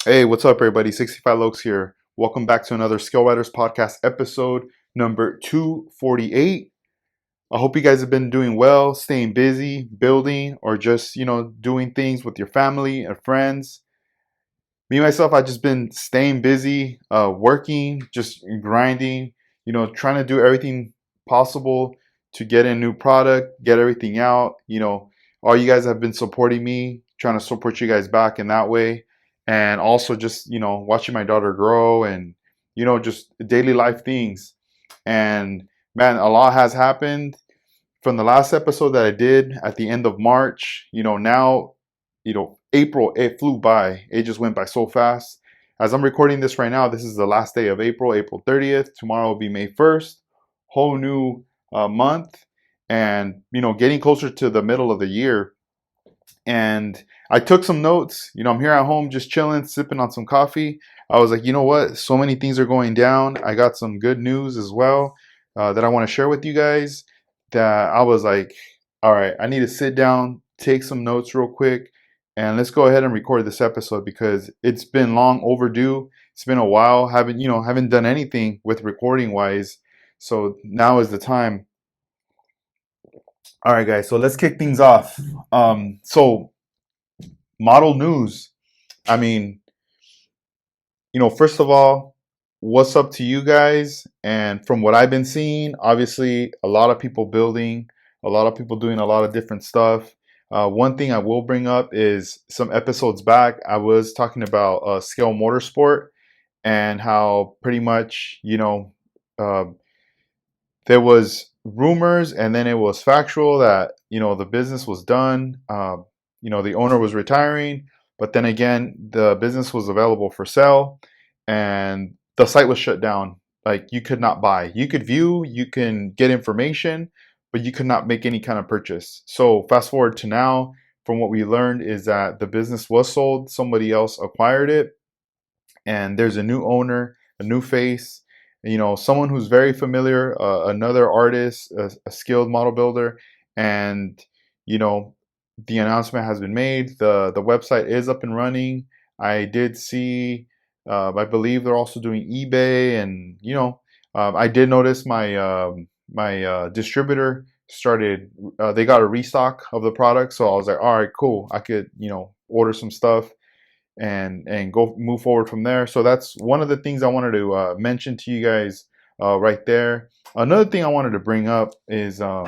Hey, what's up, everybody? 65 Lokes here. Welcome back to another Skill Writers Podcast episode number 248. I hope you guys have been doing well, staying busy, building, or just, doing things with your family and friends. Me, myself, I've just been staying busy, working, just grinding, trying to do everything possible to get a new product, get everything out. All you guys have been supporting me, trying to support you guys back in that way. And also just, watching my daughter grow and, just daily life things. And man, a lot has happened from the last episode that I did at the end of March. Now April, it flew by. It just went by so fast. As I'm recording this right now, this is the last day of April, April 30th. Tomorrow will be May 1st. Whole new month. And, getting closer to the middle of the year. And I took some notes. I'm here at home just chilling, sipping on some coffee. I was like, you know what? So many things are going down. I got some good news as well that I want to share with you guys. That I was like, all right, I need to sit down, take some notes real quick, and let's go ahead and record this episode because it's been long overdue. It's been a while. Haven't done anything with recording wise. So now is the time. All right, guys. So let's kick things off. So model news. I mean, first of all, what's up to you guys? And from what I've been seeing, obviously, a lot of people building, a lot of people doing a lot of different stuff. One thing I will bring up is some episodes back, I was talking about Scale Motorsport and how pretty much, uh, there was rumors and then it was factual that, the business was done. The owner was retiring, but then again, the business was available for sale and the site was shut down. Like you could not buy. You could view, you can get information, but you could not make any kind of purchase. So fast forward to now, from what we learned is that the business was sold, somebody else acquired it, and there's a new owner, a new face, someone who's very familiar, another artist, a skilled model builder, and you know, the announcement has been made. The website is up and running. I did see. I believe they're also doing eBay, and I did notice my distributor started. They got a restock of the product, so I was like, all right, cool. I could order some stuff and go move forward from there. So that's one of the things I wanted to mention to you guys right there. Another thing I wanted to bring up is all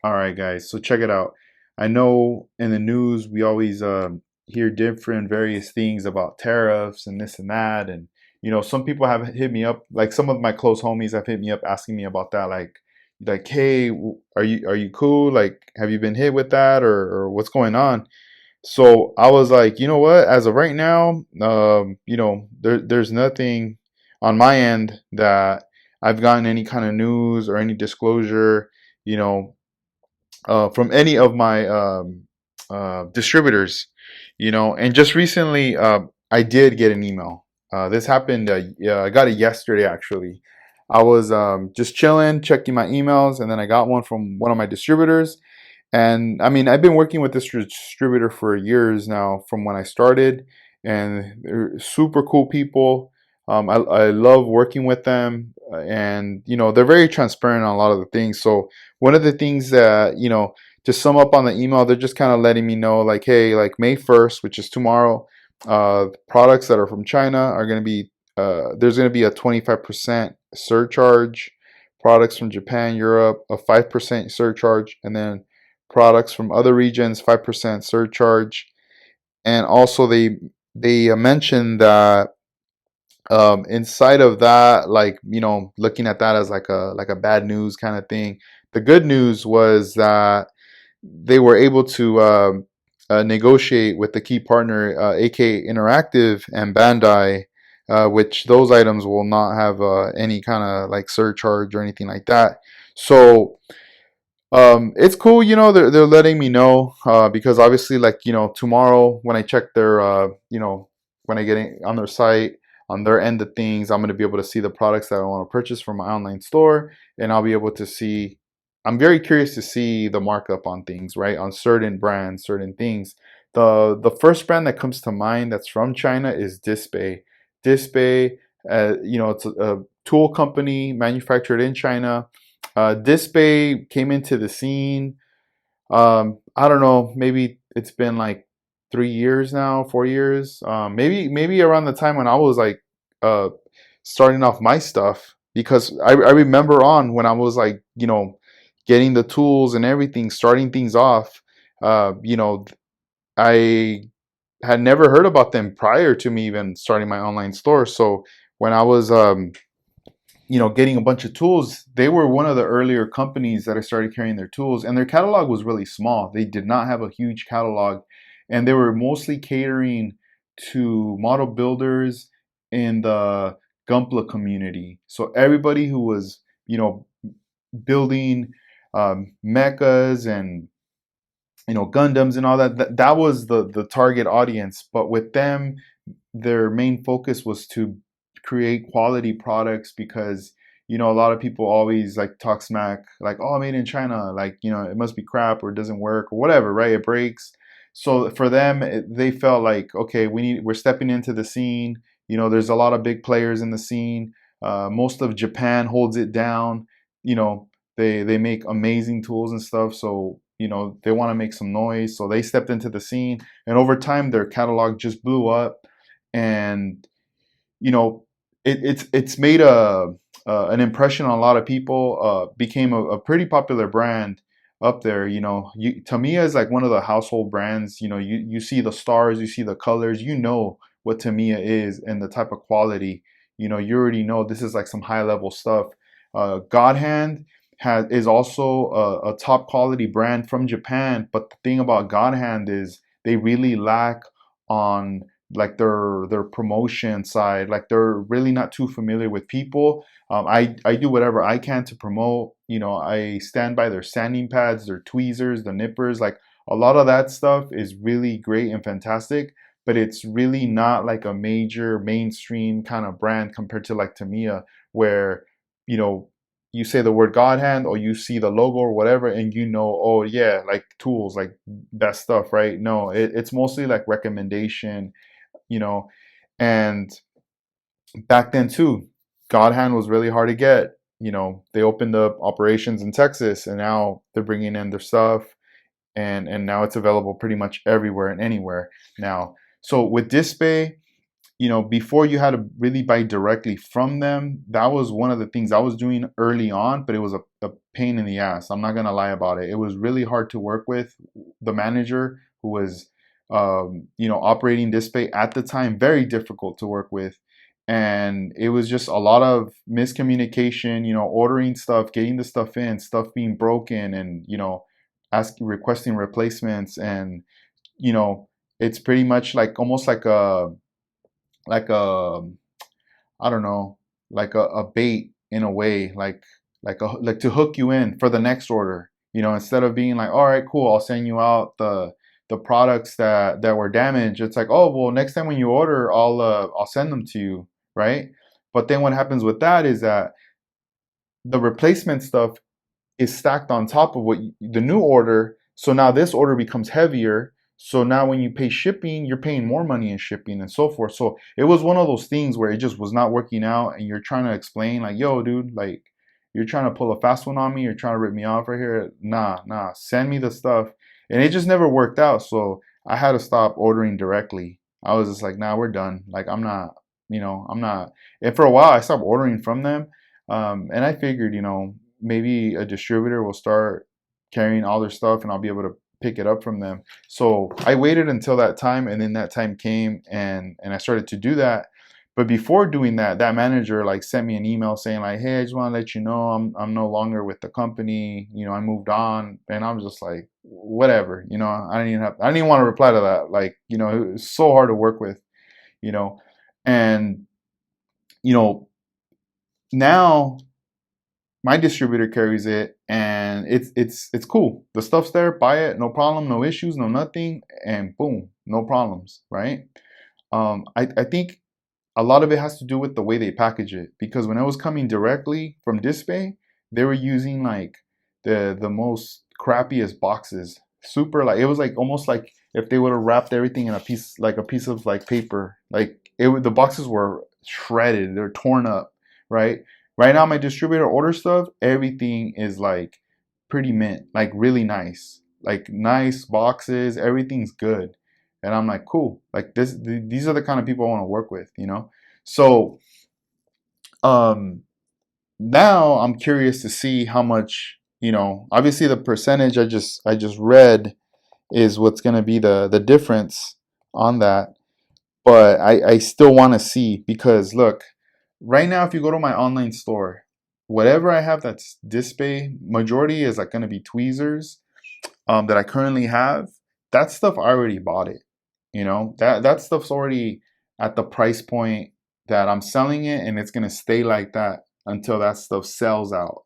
right, guys. So check it out. I know in the news we always hear different various things about tariffs and this and that, and some people have hit me up. Like some of my close homies have hit me up asking me about that. Like, hey, are you cool? Like, have you been hit with that, or what's going on? So I was like, you know what? As of right now, there's nothing on my end that I've gotten any kind of news or any disclosure, you know, from any of my distributors, And just recently, I did get an email. This happened. Yeah, I got it yesterday, actually. I was just chilling, checking my emails, and then I got one from one of my distributors. And I mean, I've been working with this distributor for years now from when I started, and they're super cool people. I love working with them, and they're very transparent on a lot of the things. So one of the things that to sum up on the email, they're just kind of letting me know, like, hey, like May 1st, which is tomorrow, products that are from China are going to be there's going to be a 25% surcharge. Products from Japan, Europe, a 5% surcharge, and then products from other regions 5% surcharge. And also they mentioned that inside of that, like looking at that as like a bad news kind of thing, the good news was that they were able to negotiate with the key partner, AK Interactive and Bandai, which those items will not have any kind of like surcharge or anything like that. So it's cool, they're letting me know because obviously, like, tomorrow when I check their, when I get on their site, on their end of things, I'm going to be able to see the products that I want to purchase from my online store, and I'll be able to see. I'm very curious to see the markup on things, right? On certain brands, certain things. The first brand that comes to mind that's from China is Display. Display, it's a tool company manufactured in China. Display came into the scene. I don't know, maybe it's been like 3 years now, 4 years. Maybe around the time when I was like uh, starting off my stuff, because I remember on when I was like, getting the tools and everything, starting things off. I had never heard about them prior to me even starting my online store. So when I was getting a bunch of tools, they were one of the earlier companies that I started carrying their tools, and their catalog was really small. They did not have a huge catalog, and they were mostly catering to model builders in the Gumpla community. So everybody who was, building mechas and Gundams and all that was the target audience. But with them, their main focus was to create quality products, because a lot of people always like talk smack, like, oh, made in China, like, it must be crap or it doesn't work or whatever, right? It breaks. So for them, they felt like, okay, we're stepping into the scene. There's a lot of big players in the scene. Most of Japan holds it down. you know they make amazing tools and stuff, so they want to make some noise, so they stepped into the scene, and over time their catalog just blew up. And you know, it's made an impression on a lot of people. Became a pretty popular brand up there. Tamiya is like one of the household brands. You see the stars, you see the colors, what Tamiya is and the type of quality. You already know this is like some high level stuff. God Hand is also a top quality brand from Japan, but the thing about God Hand is they really lack on like their promotion side. Like they're really not too familiar with people. I do whatever I can to promote. I stand by their sanding pads, their tweezers, the nippers. Like a lot of that stuff is really great and fantastic, but it's really not like a major mainstream kind of brand compared to like Tamiya, where you know you say the word God Hand or you see the logo or whatever, and oh yeah, like tools, like that stuff, right? No, it's mostly like recommendation, you know. And back then too, God Hand was really hard to get. They opened up operations in Texas, and now they're bringing in their stuff, and now it's available pretty much everywhere and anywhere now. So with Display, before you had to really buy directly from them. That was one of the things I was doing early on, but it was a pain in the ass. I'm not gonna lie about it. It was really hard to work with. The manager who was, operating Display at the time, very difficult to work with. And it was just a lot of miscommunication, ordering stuff, getting the stuff in, stuff being broken, and, requesting replacements. And, you know, it's pretty much like almost like a I don't know, like a bait in a way, like to hook you in for the next order. Instead of being like, all right, cool, I'll send you out the products that were damaged. It's like, oh well, next time when you order, I'll send them to you, right? But then what happens with that is that the replacement stuff is stacked on top of the new order. So now this order becomes heavier. So now when you pay shipping, you're paying more money in shipping and so forth. So it was one of those things where it just was not working out, and you're trying to explain like, yo, dude, like you're trying to pull a fast one on me. You're trying to rip me off right here. Nah, send me the stuff. And it just never worked out. So I had to stop ordering directly. I was just like, nah, we're done. Like I'm not. And for a while I stopped ordering from them. And I figured, maybe a distributor will start carrying all their stuff and I'll be able to pick it up from them. So I waited until that time, and then that time came, and I started to do that. But before doing that, that manager like sent me an email saying like, hey, I just want to let you know I'm no longer with the company. I moved on. And I was just like, whatever. I didn't even want to reply to that. Like, it was so hard to work with, you know. And now my distributor carries it, and it's cool. The stuff's there, buy it, no problem, no issues, no nothing, and boom, no problems, right? I think a lot of it has to do with the way they package it, because when it was coming directly from Display, they were using like the most crappiest boxes. super light. It was like almost like if they would have wrapped everything in a piece of like paper. Like the boxes were shredded, they're torn up, right? Right now, my distributor order stuff, everything is like pretty mint, like really nice, like nice boxes. Everything's good, and I'm like, cool. Like these are the kind of people I want to work with, you know. So, um, now I'm curious to see how much, you know. Obviously, the percentage I just read is what's going to be the difference on that. But I still want to see, because look, right now if you go to my online store, whatever I have that's display, majority is like going to be tweezers that I currently have. That stuff I already bought it. You know, that stuff's already at the price point that I'm selling it, and it's going to stay like that until that stuff sells out.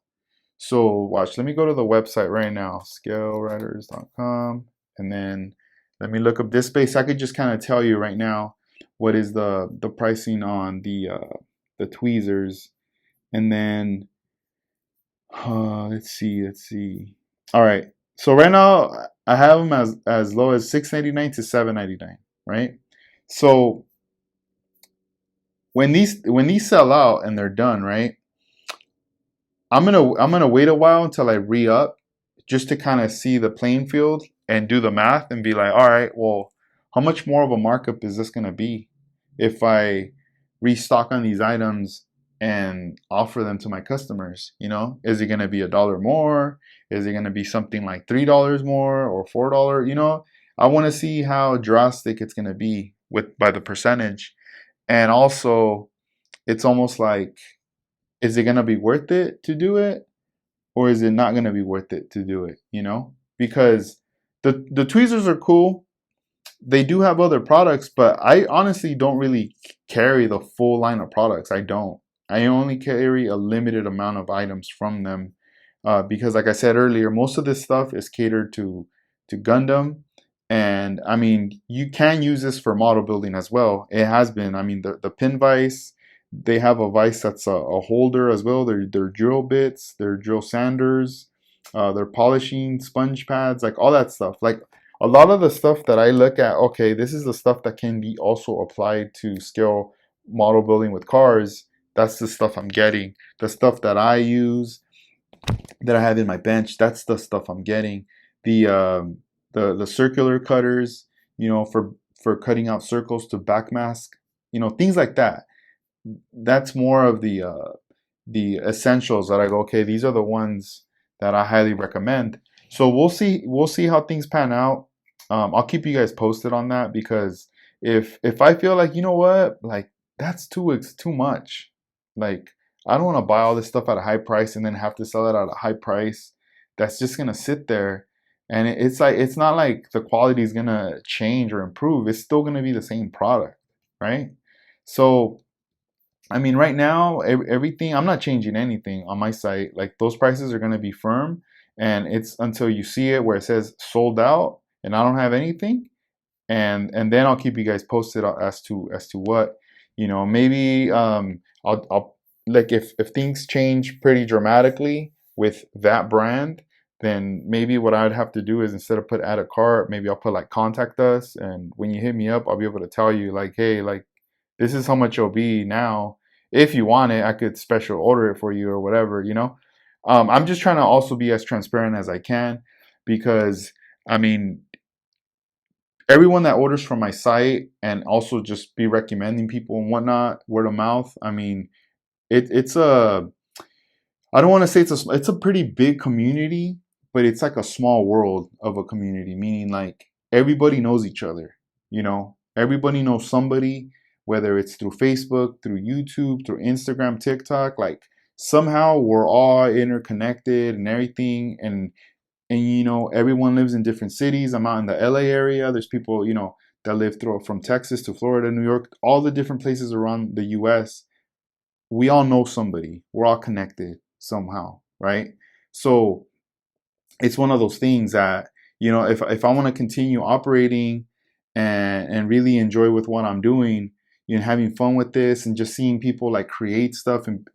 So watch, let me go to the website right now, scalewriters.com, and then let me look up this space. I could just kind of tell you right now what is the pricing on the tweezers, and then let's see. All right, so right now I have them as low as 6.99 to 7.99, right? So when these sell out and they're done, right? I'm gonna wait a while until I re-up, just to kind of see the playing field and do the math and be like, all right, well, how much more of a markup is this gonna be if I restock on these items and offer them to my customers? You know, is it gonna be $1 more? Is it gonna be something like $3 more or $4? You know, I want to see how drastic it's gonna be with by the percentage, and also it's almost like, is it gonna be worth it to do it, or is it not going to be worth it to do it, you know? Because the tweezers are cool. They do have other products, but I honestly don't really carry the full line of products. I don't. I only carry a limited amount of items from them, because, like I said earlier, most of this stuff is catered to Gundam, and I mean, you can use this for model building as well. It has been. I mean, the pin vise. They have a vise that's a holder as well. They're drill bits, they're drill sanders, they're polishing sponge pads, like all that stuff. Like a lot of the stuff that I look at, okay, this is the stuff that can be also applied to scale model building with cars. That's the stuff I'm getting. The stuff that I use, that I have in my bench, that's the stuff I'm getting. The the circular cutters, you know, for cutting out circles to backmask, you know, things like that. That's more of the essentials that I go, okay, these are the ones that I highly recommend. So we'll see how things pan out. I'll keep you guys posted on that, because if I feel like, you know what, like that's it's too much. Like I don't want to buy all this stuff at a high price and then have to sell it at a high price. That's just gonna sit there, and it's like, it's not like the quality is gonna change or improve. It's still gonna be the same product, right? So I mean, right now, everything, I'm not changing anything on my site. Like those prices are going to be firm, and it's until you see it where it says sold out and I don't have anything, and then I'll keep you guys posted as to what, you know, maybe I'll like, if things change pretty dramatically with that brand, then maybe what I'd have to do is, instead of put add a cart, maybe I'll put like contact us, and when you hit me up, I'll be able to tell you like, hey, like this is how much it'll be now. If you want it, I could special order it for you or whatever, you know. I'm just trying to also be as transparent as I can, because I mean, everyone that orders from my site, and also just be recommending people and whatnot, word of mouth. I mean, it's a, I don't want to say it's a pretty big community, but it's like a small world of a community, meaning like everybody knows each other, you know, everybody knows somebody, whether it's through Facebook, through YouTube, through Instagram, TikTok, like somehow we're all interconnected and everything, and you know, everyone lives in different cities. I'm out in the LA area. There's people, you know, that live through from Texas to Florida, New York, all the different places around the US. We all know somebody. We're all connected somehow, right? So it's one of those things that, you know, if I want to continue operating and really enjoy with what I'm doing, you know, having fun with this and just seeing people like create stuff and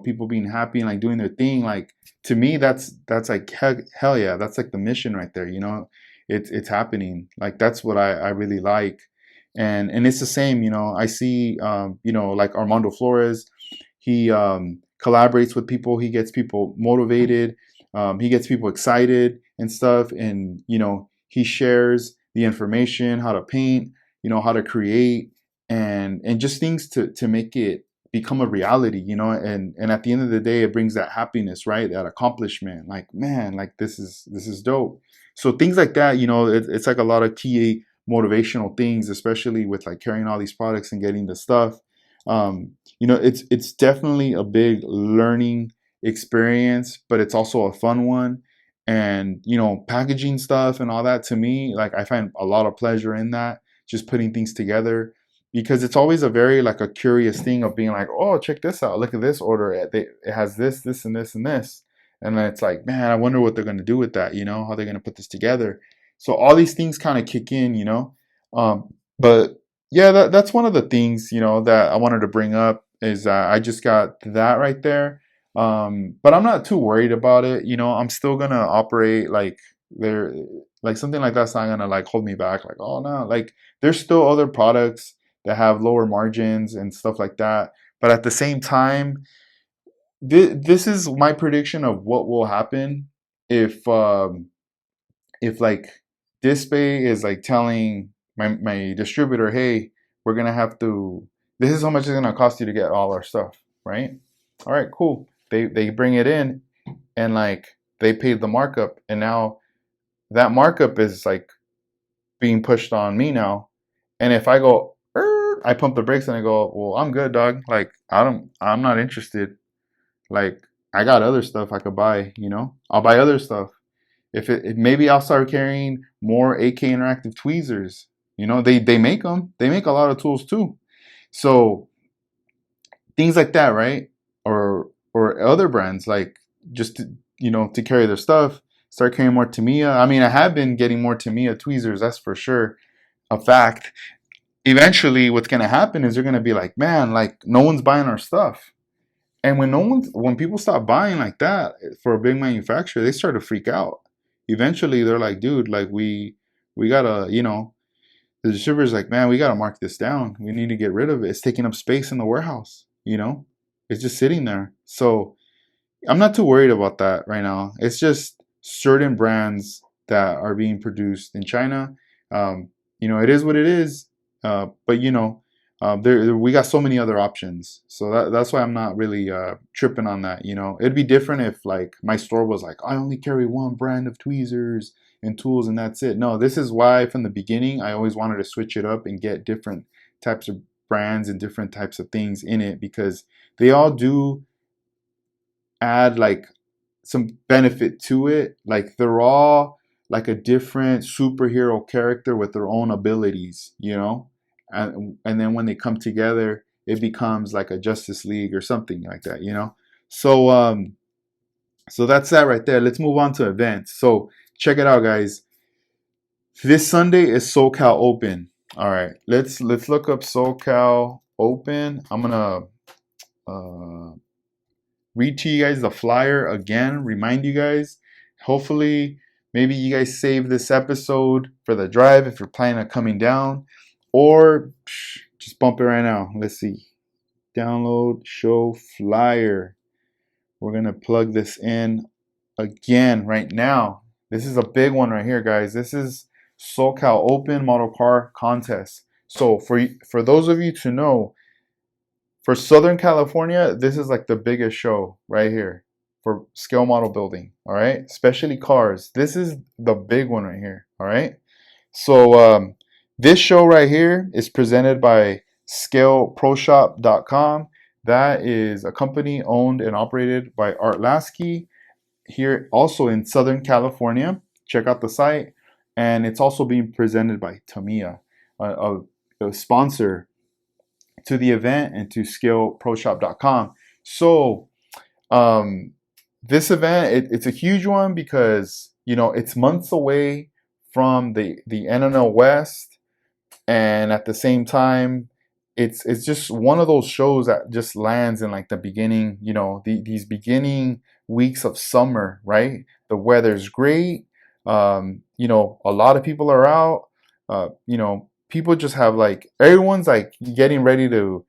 people being happy and like doing their thing. Like to me, that's like hell yeah, that's like the mission right there. It's happening. Like that's what I really like, and it's the same. I see like Armando Flores, he collaborates with people, he gets people motivated, he gets people excited and stuff, and he shares the information, how to paint, how to create, and just things to make it become a reality, and at the end of the day, it brings that happiness, right? That accomplishment, like, man, like this is dope. So things like that, it's like a lot of key motivational things, especially with like carrying all these products and getting the stuff. It's definitely a big learning experience, but it's also a fun one. And packaging stuff and all that, to me, like, I find a lot of pleasure in that, just putting things together, because it's always a very like a curious thing of being like, oh, check this out, look at this order, it has this and this and this, and then it's like, man, I wonder what they're going to do with that, how they're going to put this together. So all these things kind of kick in, but yeah, that's one of the things, that I wanted to bring up, is I just got that right there. But I'm not too worried about it. I'm still gonna operate like there, like something like that's not gonna like hold me back. Like, oh no, like there's still other products that have lower margins and stuff like that. But at the same time, this is my prediction of what will happen if like Display is like telling my distributor, hey, we're gonna have to. This is how much it's gonna cost you to get all our stuff, right? All right, cool. They bring it in, and like they paid the markup, and now that markup is like being pushed on me now. And if I go, I pump the brakes and I go, well, I'm good, dog. Like I'm not interested. Like I got other stuff I could buy. I'll buy other stuff. If maybe I'll start carrying more AK Interactive tweezers. They make them. They make a lot of tools too. So things like that, right? Or other brands, like, just to carry their stuff, start carrying more Tamiya. I mean, I have been getting more Tamiya tweezers, that's for sure a fact. Eventually, what's gonna happen is they're gonna be like, man, like no one's buying our stuff. And when people stop buying like that for a big manufacturer, they start to freak out. Eventually, they're like, dude, like we gotta, the distributor's like, man, we gotta mark this down. We need to get rid of it. It's taking up space in the warehouse. It's just sitting there. So I'm not too worried about that right now. It's just certain brands that are being produced in China. It is what it is. But we got so many other options. So that's why I'm not really tripping on that. It'd be different if like my store was like, I only carry one brand of tweezers and tools and that's it. No, this is why from the beginning I always wanted to switch it up and get different types of brands and different types of things in it, because they all do add like some benefit to it. Like they're all like a different superhero character with their own abilities, and then when they come together, it becomes like a Justice League or something like that. So that's that right there. Let's move on to events. So check it out, guys. This Sunday is SoCal Open. All right, let's look up SoCal Open. I'm gonna read to you guys the flyer again, remind you guys. Hopefully, maybe you guys save this episode for the drive if you're planning on coming down, or just bump it right now. Let's see. Download, show flyer. We're going to plug this in again right now. This is a big one right here, guys. This is SoCal Open Model Car Contest. So for those of you to know, for Southern California, this is like the biggest show right here for scale model building. All right, especially cars. This is the big one right here. All right. So this show right here is presented by ScaleProShop.com. That is a company owned and operated by Art Lasky here, also in Southern California. Check out the site, and it's also being presented by Tamiya, a sponsor to the event and to ScaleProShop.com. So this event, it's a huge one because it's months away from the NNL West, and at the same time it's just one of those shows that just lands in like the beginning, these beginning weeks of summer, right? The weather's great. A lot of people are out. People just have like everyone's like getting ready to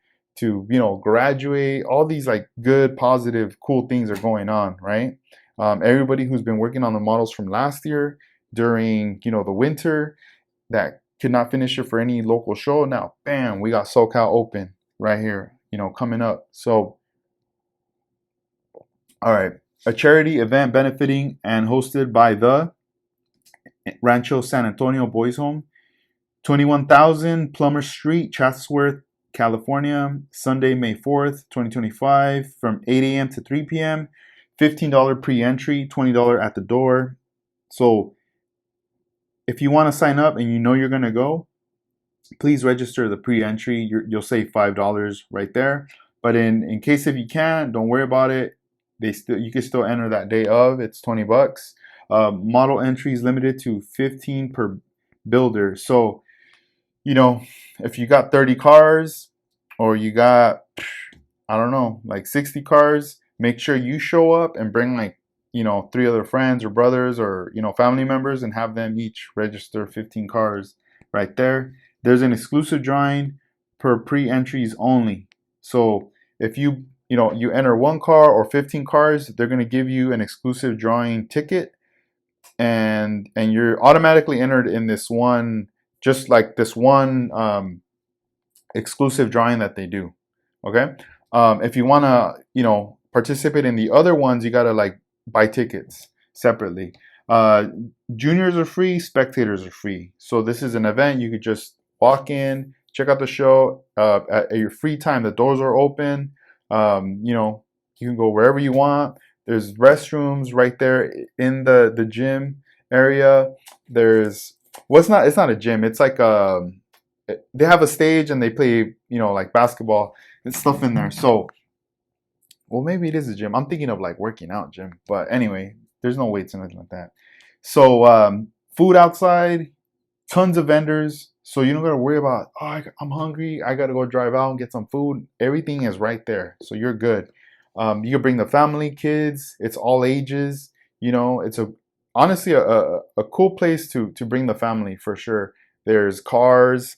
graduate. All these like good, positive, cool things are going on, right? Everybody who's been working on the models from last year during the winter that could not finish it for any local show. Now, bam, we got SoCal Open right here, coming up. So, all right, a charity event benefiting and hosted by the Rancho San Antonio Boys Home, 21,000 Plummer Street, Chatsworth, California, Sunday, May 4th, 2025, from 8 a.m. to 3 p.m. $15 pre-entry, $20 at the door. So if you want to sign up and you're going to go, please register the pre-entry. You'll save $5 right there. But in case if you can't, don't worry about it. You can still enter that day of. It's $20. Model entries limited to 15 per builder. So, if you got 30 cars or you got, I don't know, like 60 cars, make sure you show up and bring like, 3 other friends or brothers or, family members, and have them each register 15 cars right there. There's an exclusive drawing per pre-entries only. So if you enter 1 car or 15 cars, they're going to give you an exclusive drawing ticket, and you're automatically entered in this one, just like this one exclusive drawing that they do. Okay. If you want to, participate in the other ones, you got to like buy tickets separately. Juniors are free, spectators are free. So this is an event you could just walk in, check out the show at your free time. The doors are open. You can go wherever you want. There's restrooms right there in the gym area. It's not a gym. It's like they have a stage and they play, like basketball and stuff in there. So, well, maybe it is a gym. I'm thinking of like working out gym, but anyway, there's no weights or anything like that. So, food outside, tons of vendors. So you don't gotta worry about, I'm hungry, I gotta go drive out and get some food. Everything is right there, so you're good. You can bring the family, kids. It's all ages. It's honestly a cool place to bring the family for sure. There's cars,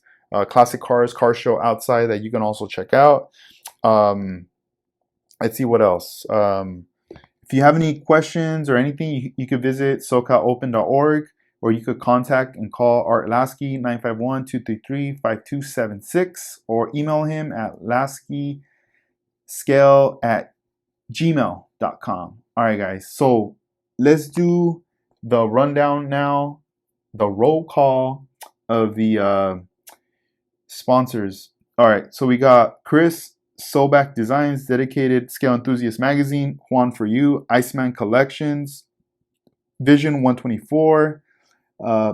classic cars, car show outside that you can also check out. Let's see what else. If you have any questions or anything, you could visit SoCalOpen.org, or you could contact and call Art Lasky 951-233-5276, or email him at laskyscale@gmail.com. All right, guys. So let's do the rundown now, the roll call of the sponsors. All right. So we got Chris Sobak Designs, Dedicated Scale Enthusiast Magazine, Juan For You, Iceman Collections, Vision 124,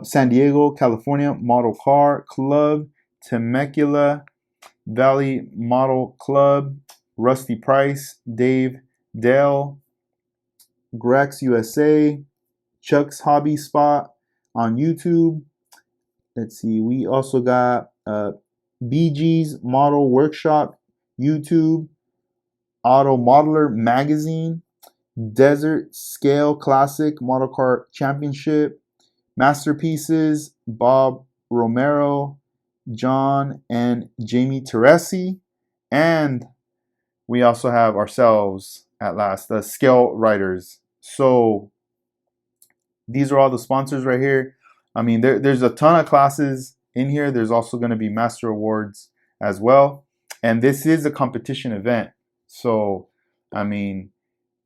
San Diego, California Model Car Club, Temecula Valley Model Club, Rusty Price, Dave Dale, Grex USA, Chuck's Hobby Spot on YouTube. Let's see, we also got BG's Model Workshop YouTube, Auto Modeler Magazine, Desert Scale Classic Model Car Championship, Masterpieces, Bob Romero, John and Jamie Teresi, and we also have ourselves at last, the Scale Writers. So these are all the sponsors right here. I mean, there's a ton of classes in here. There's also going to be Master Awards as well. And this is a competition event. So, I mean,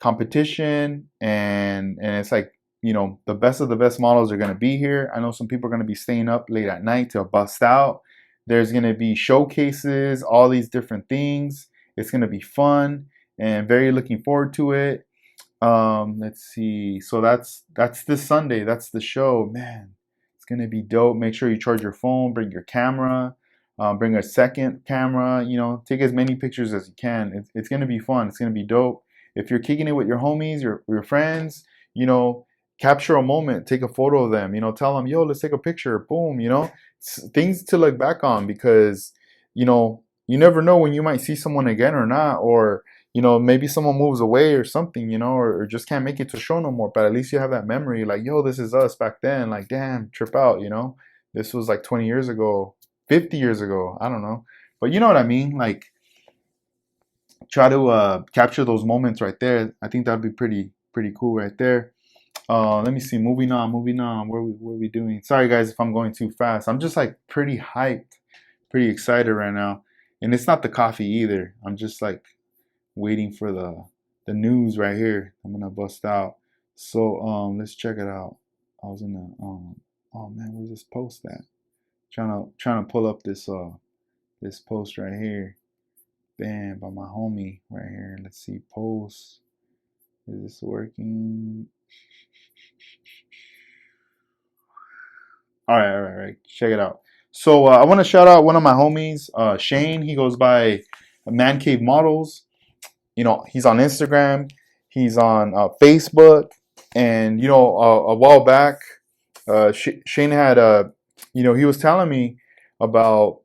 competition and it's like, the best of the best models are going to be here. I know some people are going to be staying up late at night to bust out. There's going to be showcases, all these different things. It's going to be fun and very looking forward to it. Let's see. So that's this Sunday. That's the show. Man, it's going to be dope. Make sure you charge your phone, bring your camera, bring a second camera, take as many pictures as you can. It's going to be fun. It's going to be dope. If you're kicking it with your homies, your friends, capture a moment, take a photo of them, tell them, yo, let's take a picture. Boom, things to look back on, because, you never know when you might see someone again or not, or maybe someone moves away or something, or just can't make it to show no more. But at least you have that memory, like, yo, this is us back then. Like, damn, trip out, This was like 20 years ago, 50 years ago. I don't know, but you know what I mean. Like, try to capture those moments right there. I think that'd be pretty cool right there. Let me see. Moving on. What are we doing? Sorry guys if I'm going too fast. I'm just like pretty hyped, pretty excited right now. And it's not the coffee either. I'm just like waiting for the news right here. I'm gonna bust out. So let's check it out. I was in the oh man, where's this post at? Trying to pull up this post right here. Bam, by my homie right here. Let's see, post. Is this working? All right. Check it out. So I want to shout out one of my homies, Shane. He goes by Mancave Models. He's on Instagram. He's on Facebook. And a while back, Shane had he was telling me about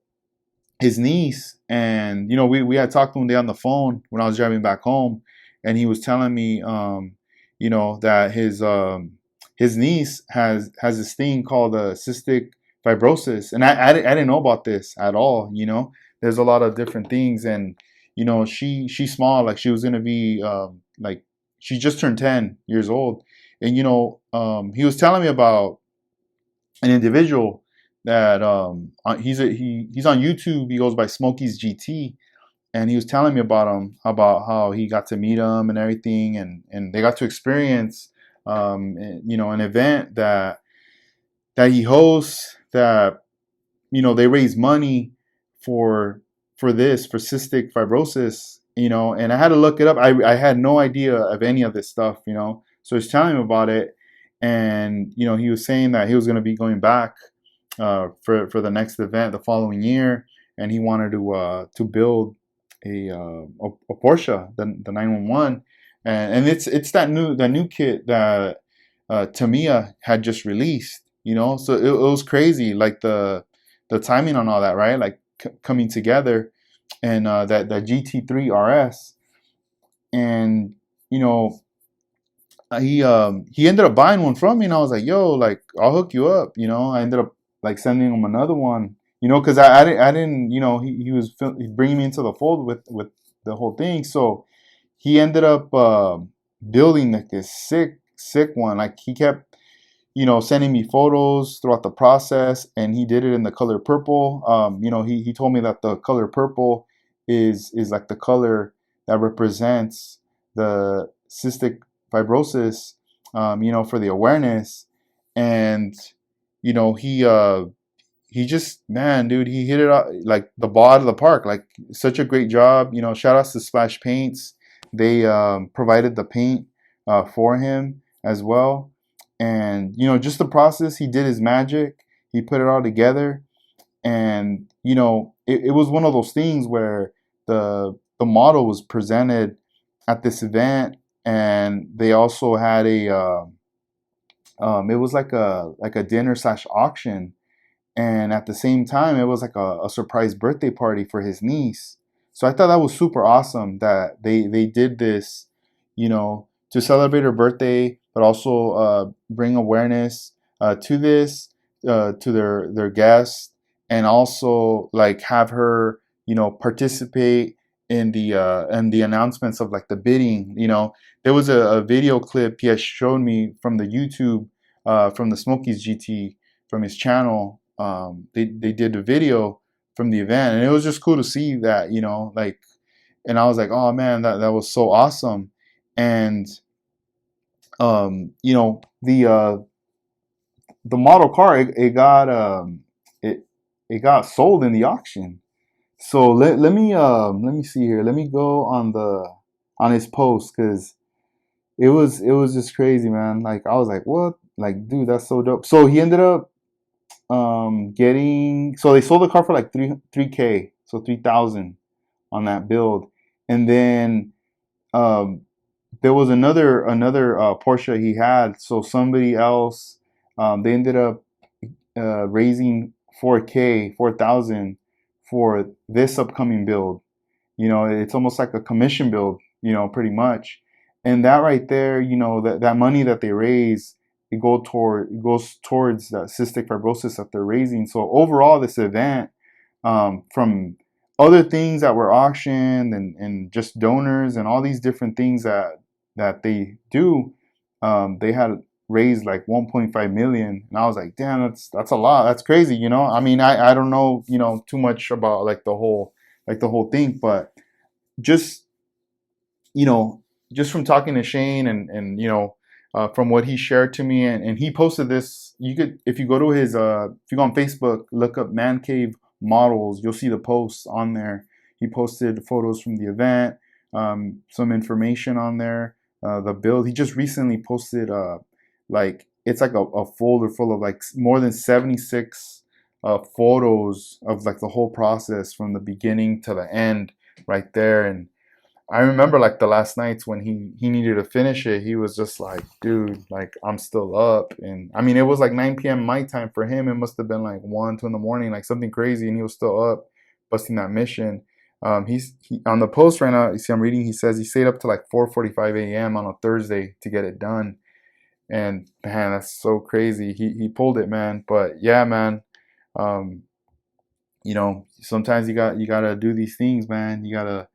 his niece, and we had talked one day on the phone when I was driving back home, and he was telling me that his niece has this thing called cystic fibrosis, and I didn't know about this at all. There's a lot of different things, and she's small, like she was gonna be like she just turned 10 years old, and he was telling me about an individual that he's on YouTube. He goes by Smokey's GT, and he was telling me about him, about how he got to meet him and everything, and they got to experience an event that he hosts, that they raise money for for cystic fibrosis, and I had to look it up. I had no idea of any of this stuff, so he's telling me about it, and he was saying that he was going to be going back for the next event the following year, and he wanted to build a Porsche, the 911, and it's that new kit that Tamiya had just released, so it was crazy, like the timing on all that, right? Like coming together, and that GT3 RS, and he ended up buying one from me, and I was like, yo, like, I'll hook you up. I ended up like sending him another one, because I didn't, he was bringing me into the fold with the whole thing. So he ended up building like this sick one. Like, he kept sending me photos throughout the process, and he did it in the color purple. He told me that the color purple is like the color that represents the cystic fibrosis, for the awareness. And he just, man, dude, he hit it out like the ball out of the park. Like, such a great job. Shout outs to Splash Paints. They provided the paint for him as well. And just the process, he did his magic. He put it all together, and it was one of those things where the model was presented at this event, and they also had it was like a dinner slash auction, and at the same time it was like a surprise birthday party for his niece. So I thought that was super awesome that they did this, to celebrate her birthday, but also bring awareness to this, to their guests, and also like have her participate in the announcements of like the bidding. There was a video clip he had shown me from the YouTube, from the Smokies GT, from his channel. They did a video from the event, and it was just cool to see that, like, and I was like, oh man, that was so awesome. And the model car, it got sold in the auction. So let me see here. Let me go on his post, because it was just crazy, man. Like, I was like, what? Like, dude, that's so dope. So he ended up getting, so they sold the car for like 3K, so 3,000 on that build. And then there was another Porsche he had. So somebody else, they ended up raising 4,000 for this upcoming build. It's almost like a commission build, pretty much. And that right there, that money that they raise, it goes towards that cystic fibrosis that they're raising. So overall, this event, from other things that were auctioned and just donors and all these different things that they do, they had raised like 1.5 million, and I was like, damn, that's a lot. That's crazy. I mean, I don't know, too much about like the whole thing, but just you know, just from talking to Shane and from what he shared to me, and he posted this. You could, if you go to his if you go on Facebook, look up Mancave Models, you'll see the posts on there. He posted photos from the event, some information on there, the build. He just recently posted like it's like a folder full of like more than 76 photos of like the whole process from the beginning to the end right there. And I remember like the last nights when he needed to finish it, he was just like, dude, like I'm still up. And I mean, it was like 9 p.m. my time. For him, it must have been like 1, 2 in the morning, like something crazy, and he was still up busting that mission. He on the post right now, you see I'm reading, he says he stayed up to like 4:45 a.m. on a Thursday to get it done. And man, that's so crazy. He pulled it, man. But yeah, man. Um, Sometimes you gotta do these things, man. You gotta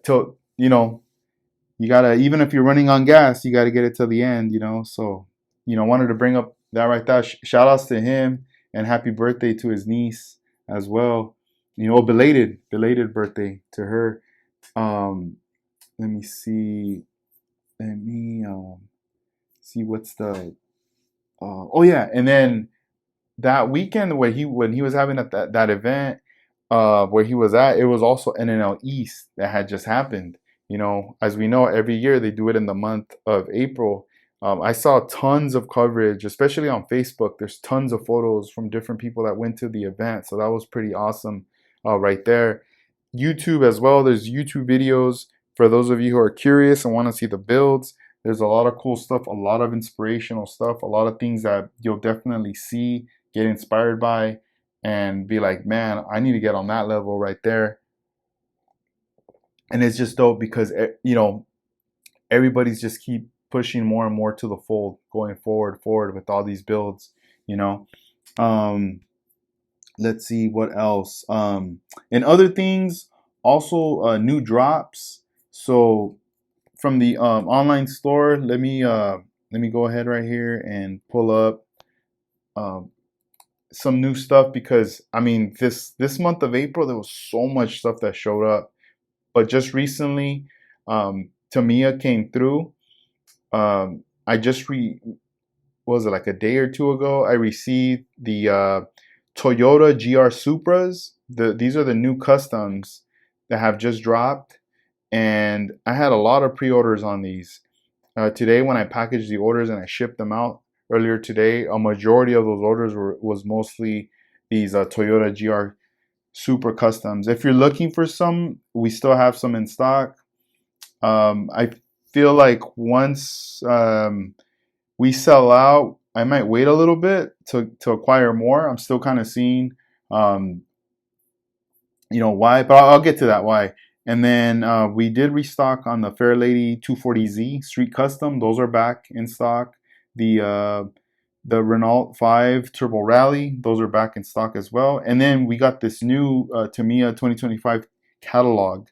tilt, you gotta, even if you're running on gas, you gotta get it till the end. So, wanted to bring up that right there. Shout outs to him and happy birthday to his niece as well. Belated birthday to her. Um, let me see. Let me see what's the. Oh yeah, and then that weekend where when he was having that event where he was at, it was also NNL East that had just happened. As we know, every year they do it in the month of April. I saw tons of coverage, especially on Facebook. There's tons of photos from different people that went to the event, so that was pretty awesome right there. YouTube as well. There's YouTube videos for those of you who are curious and want to see the builds. There's a lot of cool stuff, a lot of inspirational stuff, a lot of things that you'll definitely see, get inspired by, and be like, man, I need to get on that level right there. And it's just dope because everybody's just keep pushing more and more to the fold, going forward with all these builds. You know, um, let's see what else. And other things, also new drops. So from the online store, let me go ahead right here and pull up um, some new stuff, because I mean this month of April there was so much stuff that showed up. But just recently, Tamiya came through. I just what was it, like a day or two ago? I received the Toyota GR Supras. These are the new customs that have just dropped, and I had a lot of pre-orders on these. Today, when I packaged the orders and I shipped them out earlier today, a majority of those orders was mostly these Toyota GR Super Customs. If you're looking for some, we still have some in stock. I feel like once we sell out, I might wait a little bit to acquire more. I'm still kind of seeing, um, why, but I'll get to that why. And then we did restock on the Fairlady 240Z Street Custom. Those are back in stock. The Renault 5 Turbo Rally, those are back in stock as well. And then we got this new Tamiya 2025 catalog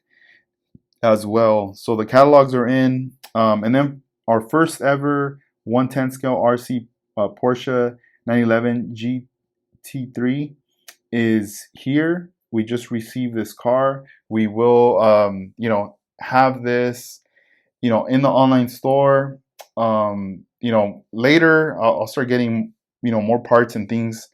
as well. So the catalogs are in. And then our first ever 110 scale RC Porsche 911 GT3 is here. We just received this car. We will, have this, in the online store. Later I'll start getting, more parts and things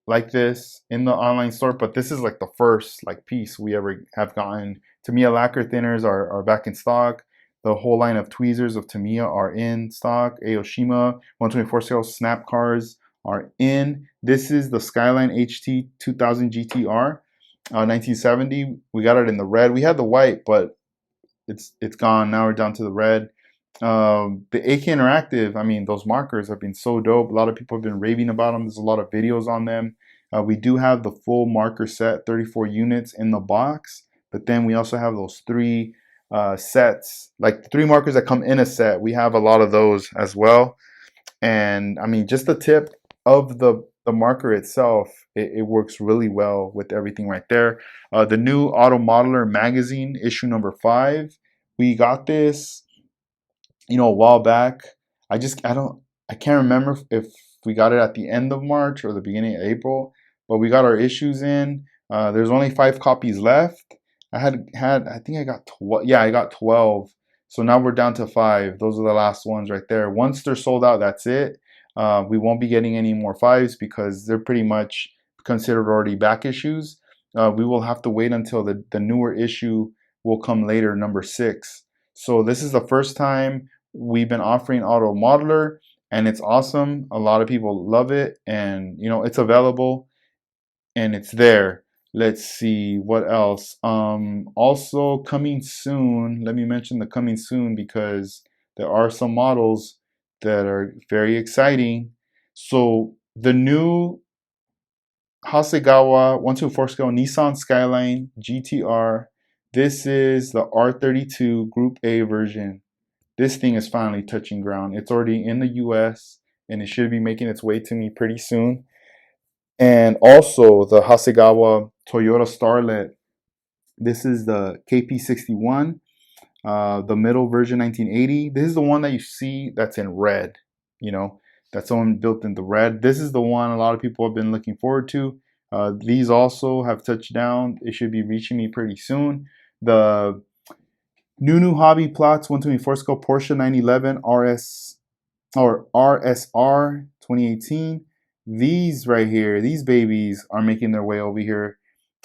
like this in the online store. But this is like the first like piece we ever have gotten. Tamiya lacquer thinners are back in stock. The whole line of tweezers of Tamiya are in stock. Aoshima 124 scale snap cars are in. This is the Skyline HT 2000 GTR 1970. We got it in the red. We had the white, but it's gone. Now we're down to the red. The AK Interactive, I mean, those markers have been so dope. A lot of people have been raving about them. There's a lot of videos on them. We do have the full marker set, 34 units in the box, but then we also have those three sets, like the three markers that come in a set. We have a lot of those as well. And I mean, just the tip of the marker itself, it works really well with everything right there. The new Auto Modeler magazine, issue number 5, we got this, a while back. I can't remember if we got it at the end of March or the beginning of April, but we got our issues in. There's only 5 copies left. I think I got 12. Yeah, I got 12. So now we're down to 5. Those are the last ones right there. Once they're sold out, that's it. We won't be getting any more 5s because they're pretty much considered already back issues. We will have to wait until the newer issue will come later, number 6. So this is the first time we've been offering Auto Modeler, and it's awesome. A lot of people love it, and it's available and it's there. Let's see what else. Also coming soon. Let me mention the coming soon because there are some models that are very exciting. So the new Hasegawa 124 scale Nissan Skyline GTR. This is the R32 Group A version. This thing is finally touching ground. It's already in the US and it should be making its way to me pretty soon. And also the Hasegawa Toyota Starlet. This is the KP61, the middle version 1980. This is the one that you see that's in red. That's the one built in the red. This is the one a lot of people have been looking forward to. These also have touched down. It should be reaching me pretty soon. The New Hobby Plots 124 scale Porsche 911 RS or RSR 2018. These right here, these babies are making their way over here.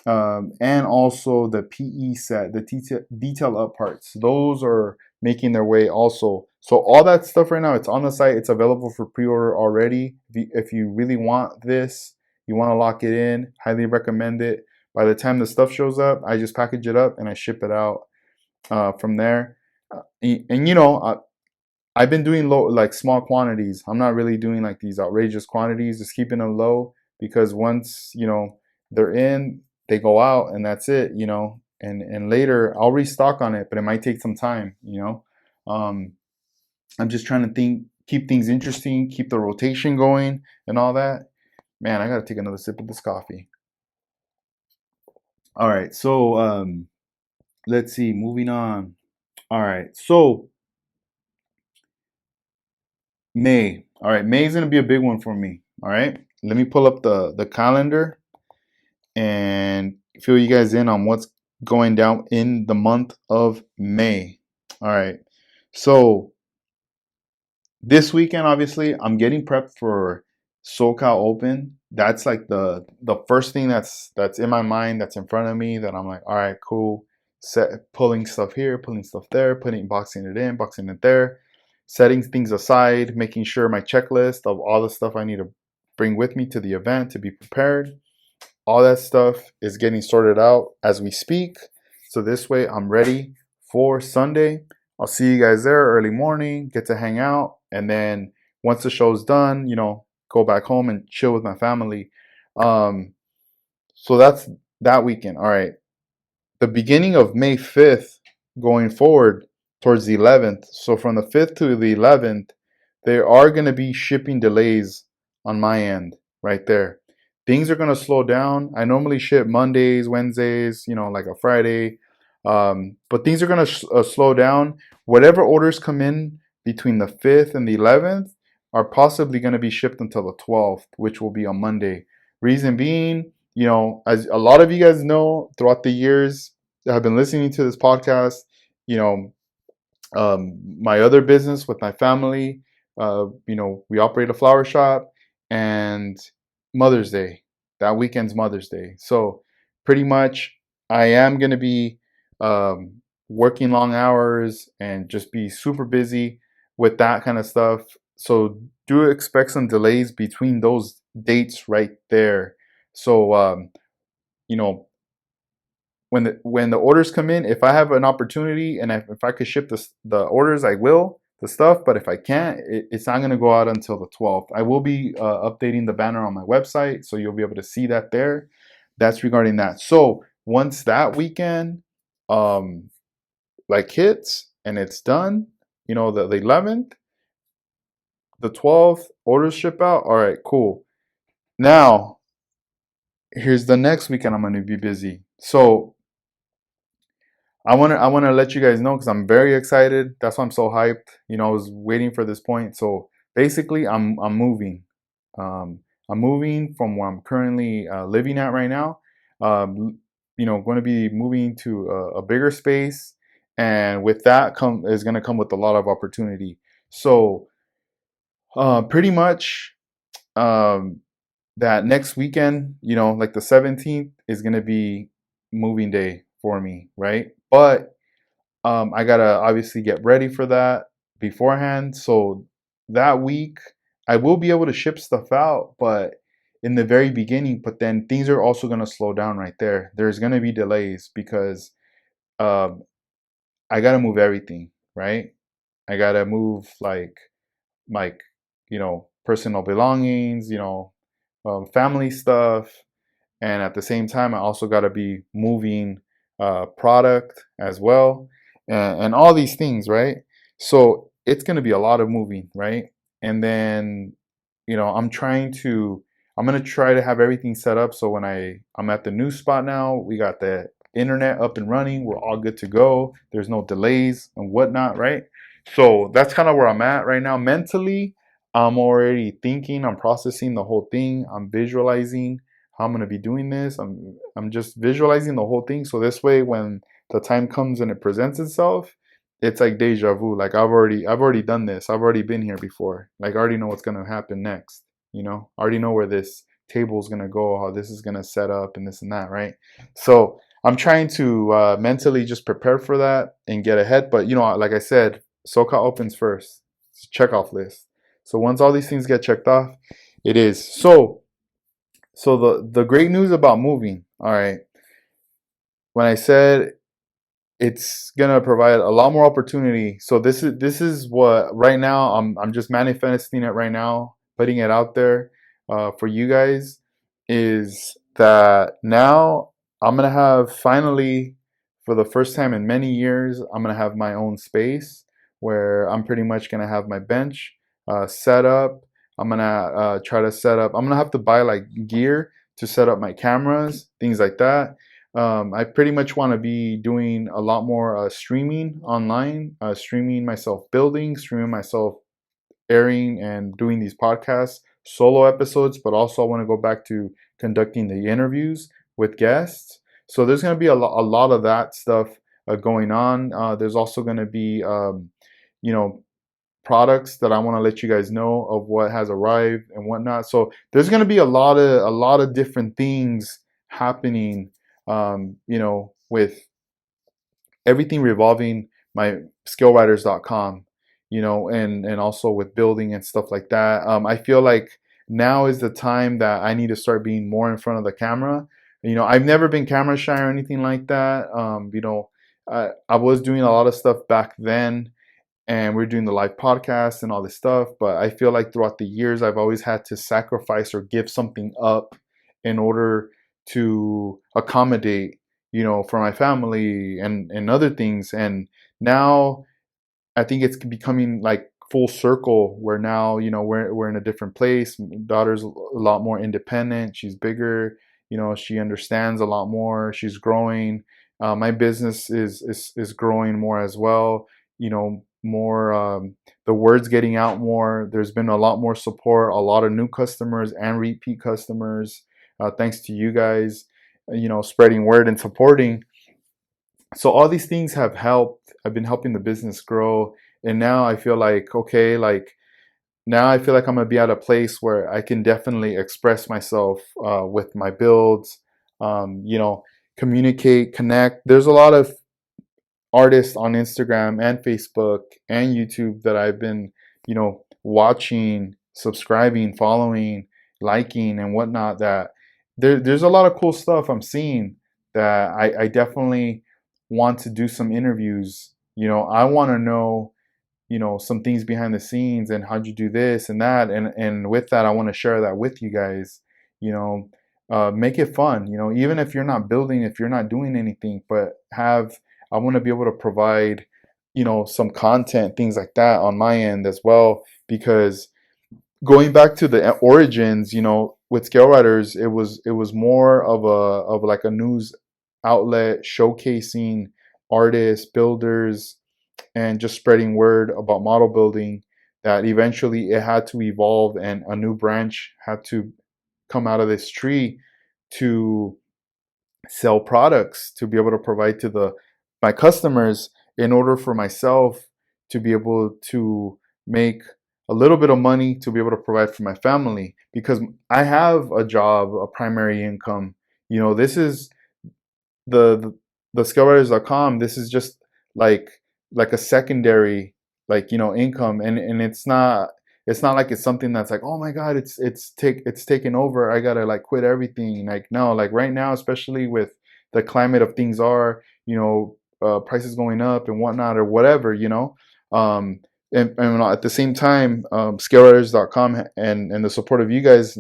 And also the PE set, the detail up parts. Those are making their way also. So all that stuff right now, it's on the site. It's available for pre-order already. If you really want this, you want to lock it in, highly recommend it. By the time the stuff shows up, I just package it up and I ship it out from there. And I've been doing low, like small quantities. I'm not really doing like these outrageous quantities, just keeping them low because once, they're in, they go out and that's it, and later I'll restock on it, but it might take some time, I'm just trying to keep things interesting, keep the rotation going and all that. Man, I got to take another sip of this coffee. All right. So, let's see, moving on. All right. So, May. All right, May is gonna be a big one for me. All right, let me pull up the calendar and fill you guys in on what's going down in the month of May. All right, so this weekend, obviously, I'm getting prepped for SoCal Open. That's like the first thing that's in my mind, that's in front of me. That I'm like, all right, cool. Pulling stuff here, pulling stuff there, boxing it in, boxing it there, setting things aside, making sure my checklist of all the stuff I need to bring with me to the event to be prepared. All that stuff is getting sorted out as we speak. So this way I'm ready for Sunday. I'll see you guys there early morning, get to hang out. And then once the show's done, go back home and chill with my family. So that's that weekend. All right. The beginning of May 5th going forward towards the 11th. So from the 5th to the 11th, there are going to be shipping delays on my end right there. Things are going to slow down. I normally ship Mondays, Wednesdays, like a Friday. But things are going to slow down. Whatever orders come in between the 5th and the 11th are possibly going to be shipped until the 12th, which will be on Monday. Reason being, as a lot of you guys know throughout the years that have been listening to this podcast, my other business with my family, we operate a flower shop, and Mother's Day, that weekend's Mother's Day. So pretty much I am going to be working long hours and just be super busy with that kind of stuff. So do expect some delays between those dates right there. So, when the orders come in, if I have an opportunity and if I could ship the orders, I will. the stuff. But if I can't, it's not going to go out until the 12th. I will be updating the banner on my website, so you'll be able to see that there. That's regarding that. So once that weekend like hits and it's done, the 11th, the 12th, orders ship out. All right, cool. Now, here's the next weekend I'm going to be busy. So I want to let you guys know because I'm very excited. That's why I'm so hyped. I was waiting for this point. So basically, I'm moving. Um, I'm moving from where I'm currently living at right now. Going to be moving to a bigger space, and with that come is going to come with a lot of opportunity. So pretty much um, that next weekend, like the 17th, is going to be moving day for me, right? But I gotta obviously get ready for that beforehand. So that week, I will be able to ship stuff out, but in the very beginning. But then things are also gonna slow down right there. There's gonna be delays because um, I gotta move everything, right? I gotta move like personal belongings, family stuff, and at the same time I also got to be moving product as well, and all these things, right? So it's going to be a lot of moving, right? And then I'm going to try to have everything set up so when I'm at the new spot now, we got the internet up and running, we're all good to go, there's no delays and whatnot, right? So that's kind of where I'm at right now mentally. I'm already thinking, I'm processing the whole thing, I'm visualizing how I'm gonna be doing this. I'm just visualizing the whole thing. So this way, when the time comes and it presents itself, it's like deja vu. Like I've already done this. I've already been here before. Like I already know what's gonna happen next. I already know where this table is gonna go, how this is gonna set up, and this and that, right? So I'm trying to mentally just prepare for that and get ahead. But like I said, SoCal opens first. It's a checkoff list. So once all these things get checked off, it is. So the great news about moving, all right, when I said it's gonna provide a lot more opportunity. So this is what right now I'm just manifesting it right now, putting it out there for you guys. Is that now I'm gonna have finally, for the first time in many years, I'm gonna have my own space where I'm pretty much gonna have my bench set up. I'm gonna try to set up. I'm gonna have to buy like gear to set up my cameras, things like that. I pretty much want to be doing a lot more streaming online, streaming myself building, streaming myself airing and doing these podcasts, solo episodes, but also I want to go back to conducting the interviews with guests. So there's going to be a lot of that stuff going on. There's also going to be, you know, products that I want to let you guys know of what has arrived and whatnot. So there's going to be a lot of different things happening, with everything revolving my skillwriters.com, and also with building and stuff like that. I feel like now is the time that I need to start being more in front of the camera. I've never been camera shy or anything like that. I was doing a lot of stuff back then, and we're doing the live podcast and all this stuff. But I feel like throughout the years, I've always had to sacrifice or give something up in order to accommodate, for my family and other things. And now I think it's becoming like full circle where now, we're in a different place. Daughter's a lot more independent. She's bigger. She understands a lot more. She's growing. My business is growing more as well. More the word's getting out more. There's been a lot more support, a lot of new customers and repeat customers, thanks to you guys, spreading word and supporting. So all these things have helped. I've been helping the business grow, and now I feel like, okay, like now I feel like I'm gonna be at a place where I can definitely express myself with my builds, communicate, connect. There's a lot of artists on Instagram and Facebook and YouTube that I've been, watching, subscribing, following, liking, and whatnot. That there's a lot of cool stuff I'm seeing that I definitely want to do some interviews. I want to know some things behind the scenes and how'd you do this and that. And with that, I want to share that with you guys. You know, make it fun. Even if you're not building, if you're not doing anything, but I want to be able to provide, some content, things like that on my end as well. Because going back to the origins, with Scale Riders, it was more of like a news outlet showcasing artists, builders, and just spreading word about model building, that eventually it had to evolve and a new branch had to come out of this tree to sell products, to be able to provide to the my customers, in order for myself to be able to make a little bit of money to be able to provide for my family, because I have a job, a primary income. This is the the scalewriters.com. This is just like a secondary, income. And it's not like it's something that's like, oh my god, it's taken over, I gotta like quit everything. Like, no, like right now, especially with the climate of things, are prices going up and whatnot or whatever. um and at the same time, scalewriters.com and the support of you guys,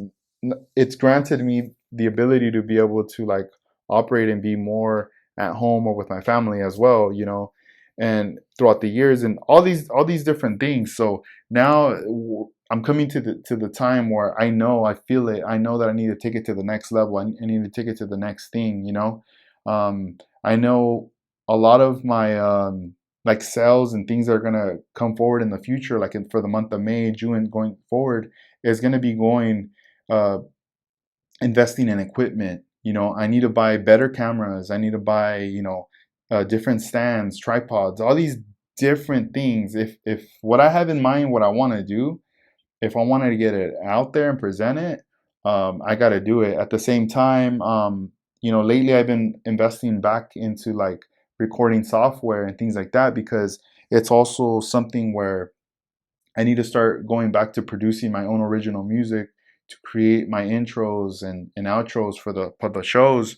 it's granted me the ability to be able to like operate and be more at home or with my family as well, and throughout the years and all these different things. So now I'm coming to the time where I feel it, I know that I need to take it to the next level. I need to take it to the next thing. I know a lot of my like sales and things that are gonna come forward in the future, like for the month of May, June, going forward, is gonna be going uh, investing in equipment. I need to buy better cameras. I need to buy, different stands, tripods, all these different things. If what I have in mind, what I want to do, if I wanted to get it out there and present it, I got to do it. At the same time, lately I've been investing back into like recording software and things like that, because it's also something where I need to start going back to producing my own original music, to create my intros and outros for the shows.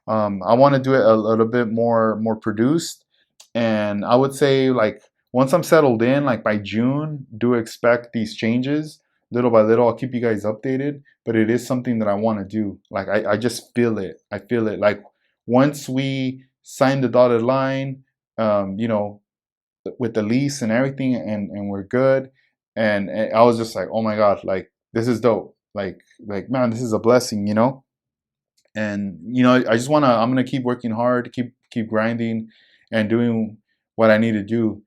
I want to do it a little bit more produced, and I would say like once I'm settled in, like by June, do expect these changes little by little. I'll keep you guys updated, but it is something that I want to do. Like I just feel it. I feel it. Like once we sign the dotted line, you know, with the lease and everything, and we're good. And I was just like, oh my god, like this is dope. Like man, this is a blessing. And I just I'm gonna keep working hard, keep grinding, and doing what I need to do.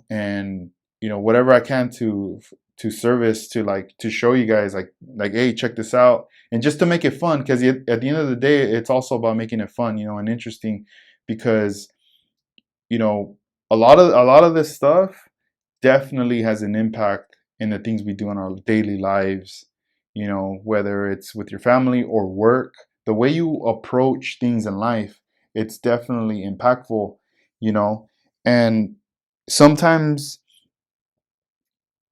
And whatever I can to service, to like to show you guys like hey, check this out, and just to make it fun, because at the end of the day, it's also about making it fun, and interesting. Because you know a lot of this stuff definitely has an impact in the things we do in our daily lives. Whether it's with your family or work, the way you approach things in life, it's definitely impactful. you know and sometimes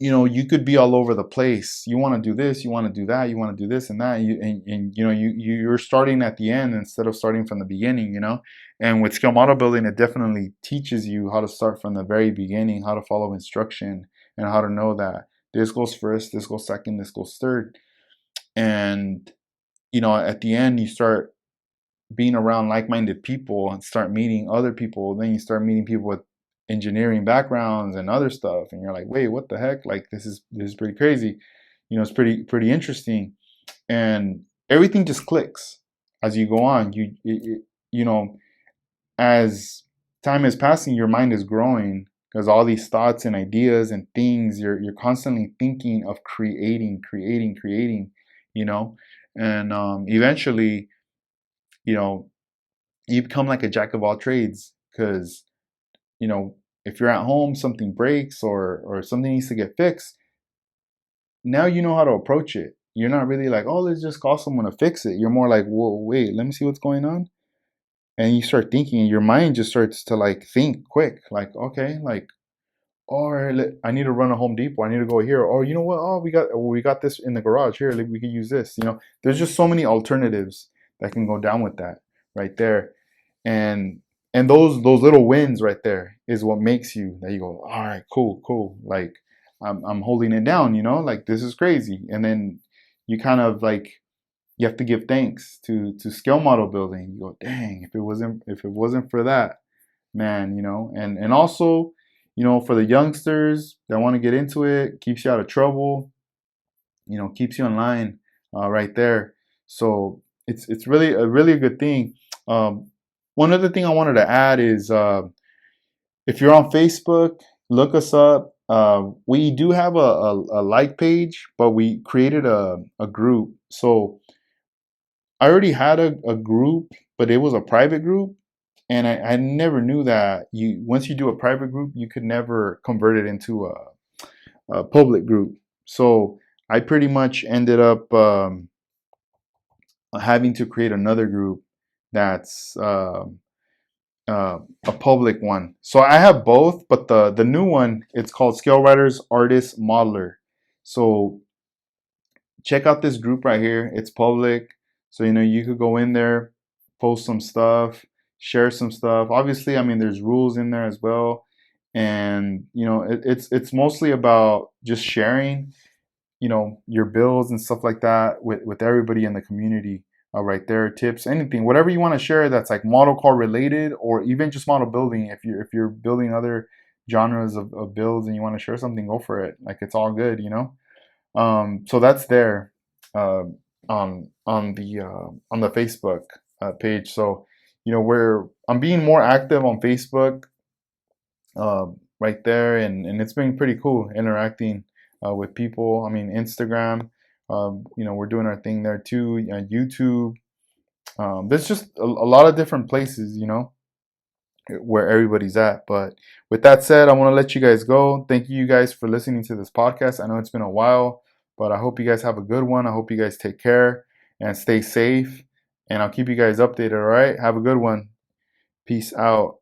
you could be all over the place. You want to do this, you want to do that, you want to do this and that. And you're starting at the end instead of starting from the beginning. And with skill model building, it definitely teaches you how to start from the very beginning, how to follow instruction, and how to know that this goes first, this goes second, this goes third. And at the end, you start being around like-minded people and start meeting other people. Then you start meeting people with engineering backgrounds and other stuff, and you're like, wait, what the heck? Like this is pretty crazy. It's pretty interesting. And everything just clicks as you go on. You know as time is passing, your mind is growing, because all these thoughts and ideas and things, you're constantly thinking of creating. you know and eventually, you know you become like a jack of all trades. Because you know if you're at home, something breaks, or something needs to get fixed, now you know how to approach it. You're not really like, oh, let's just call someone to fix it. You're more like, whoa, wait, let me see what's going on. And you start thinking, and your mind just starts to like think quick, like, okay, like, or I need to run to Home Depot, I need to go here, or you know what, oh, we got this in the garage here, like, we could use this. There's just so many alternatives that can go down with that right there. And and those little wins right there is what makes you that you go, all right, cool, like I'm holding it down, you know, like this is crazy. And then you kind of like you have to give thanks to scale model building. You go, dang, if it wasn't for that, man, you know. And also, you know, for the youngsters that want to get into it, keeps you out of trouble, you know, keeps you in line, right there. So it's really a good thing. One other thing I wanted to add is, if you're on Facebook, look us up. We do have a like page, but we created a group. So I already had a group, but it was a private group. And I never knew that you once you do a private group, you could never convert it into a public group. So I pretty much ended up, having to create another group that's, a public one. So I have both, but the new one, it's called Scale Writers Artist Modeler. So check out this group right here. It's public, so you know you could go in there, post some stuff, share some stuff. Obviously, I mean there's rules in there as well, and you know it's mostly about just sharing, you know, your bills and stuff like that with everybody in the community, right there, tips, anything, whatever you want to share that's like model car related or even just model building. If you're building other genres of builds and you want to share something, go for it. Like it's all good, you know. So that's there, uh, on the Facebook, page. So you know where I'm being more active on Facebook, right there, and it's been pretty cool interacting, with people. I mean, Instagram, you know, we're doing our thing there too. YouTube, there's just a lot of different places, you know, where everybody's at. But with that said, I want to let you guys go. Thank you guys for listening to this podcast. I know it's been a while, but I hope you guys have a good one. I hope you guys take care and stay safe. And I'll keep you guys updated. All right. Have a good one. Peace out.